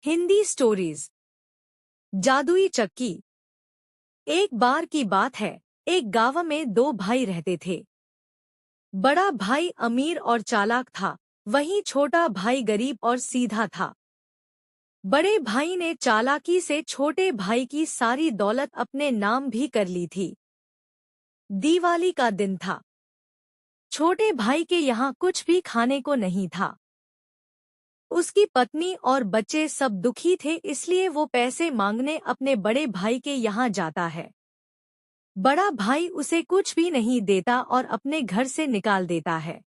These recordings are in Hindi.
हिंदी स्टोरीज। जादुई चक्की। एक बार की बात है, एक गांव में दो भाई रहते थे। बड़ा भाई अमीर और चालाक था, वहीं छोटा भाई गरीब और सीधा था। बड़े भाई ने चालाकी से छोटे भाई की सारी दौलत अपने नाम भी कर ली थी। दिवाली का दिन था। छोटे भाई के यहाँ कुछ भी खाने को नहीं था। उसकी पत्नी और बच्चे सब दुखी थे, इसलिए वो पैसे मांगने अपने बड़े भाई के यहाँ जाता है। बड़ा भाई उसे कुछ भी नहीं देता और अपने घर से निकाल देता है।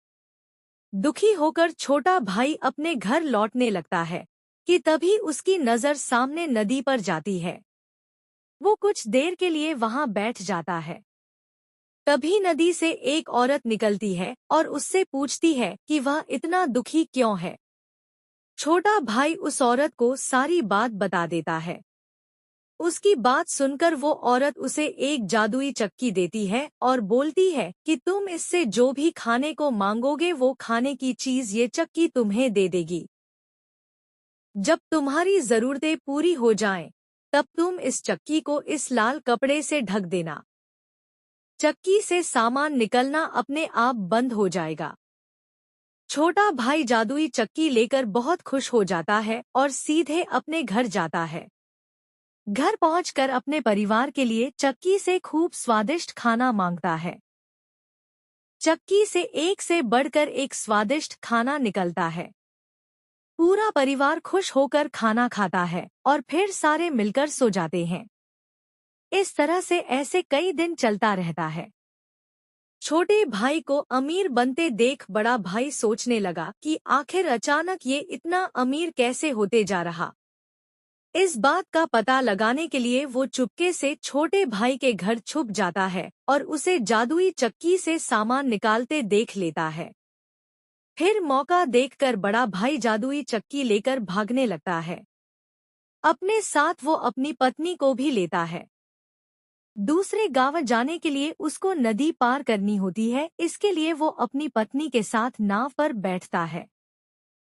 दुखी होकर छोटा भाई अपने घर लौटने लगता है कि तभी उसकी नज़र सामने नदी पर जाती है। वो कुछ देर के लिए वहां बैठ जाता है। तभी नदी से एक औरत निकलती है और उससे पूछती है कि वह इतना दुखी क्यों है। छोटा भाई उस औरत को सारी बात बता देता है। उसकी बात सुनकर वो औरत उसे एक जादुई चक्की देती है और बोलती है कि तुम इससे जो भी खाने को मांगोगे वो खाने की चीज ये चक्की तुम्हें दे देगी। जब तुम्हारी जरूरतें पूरी हो जाएं, तब तुम इस चक्की को इस लाल कपड़े से ढक देना। चक्की से सामान निकलना अपने आप बंद हो जाएगा। छोटा भाई जादुई चक्की लेकर बहुत खुश हो जाता है और सीधे अपने घर जाता है। घर पहुंचकर अपने परिवार के लिए चक्की से खूब स्वादिष्ट खाना मांगता है। चक्की से बढ़कर एक स्वादिष्ट खाना निकलता है। पूरा परिवार खुश होकर खाना खाता है और फिर सारे मिलकर सो जाते हैं। इस तरह से ऐसे कई दिन चलता रहता है। छोटे भाई को अमीर बनते देख बड़ा भाई सोचने लगा कि आखिर अचानक ये इतना अमीर कैसे होते जा रहा। इस बात का पता लगाने के लिए वो चुपके से छोटे भाई के घर छुप जाता है और उसे जादुई चक्की से सामान निकालते देख लेता है। फिर मौका देखकर बड़ा भाई जादुई चक्की लेकर भागने लगता है। अपने साथ वो अपनी पत्नी को भी लेता है। दूसरे गांव जाने के लिए उसको नदी पार करनी होती है, इसके लिए वो अपनी पत्नी के साथ नाव पर बैठता है।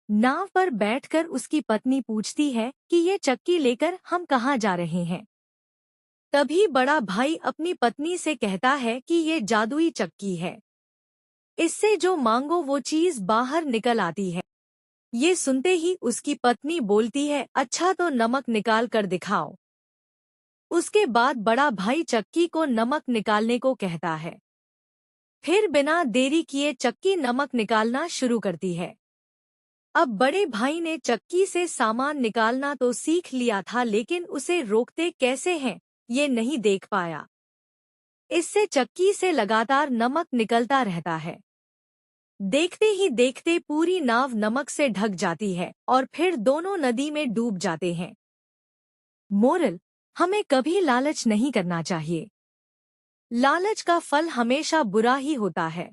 नाव पर बैठकर उसकी पत्नी पूछती है कि ये चक्की लेकर हम कहाँ जा रहे हैं। तभी बड़ा भाई अपनी पत्नी से कहता है कि ये जादुई चक्की है, इससे जो मांगो वो चीज बाहर निकल आती है। ये सुनते ही उसकी पत्नी बोलती है, अच्छा तो नमक निकाल कर दिखाओ। उसके बाद बड़ा भाई चक्की को नमक निकालने को कहता है। फिर बिना देरी किए चक्की नमक निकालना शुरू करती है। अब बड़े भाई ने चक्की से सामान निकालना तो सीख लिया था, लेकिन उसे रोकते कैसे हैं ये नहीं देख पाया। इससे चक्की से लगातार नमक निकलता रहता है। देखते ही देखते पूरी नाव नमक से ढक जाती है और फिर दोनों नदी में डूब जाते हैं। मोरल: हमें कभी लालच नहीं करना चाहिए। लालच का फल हमेशा बुरा ही होता है।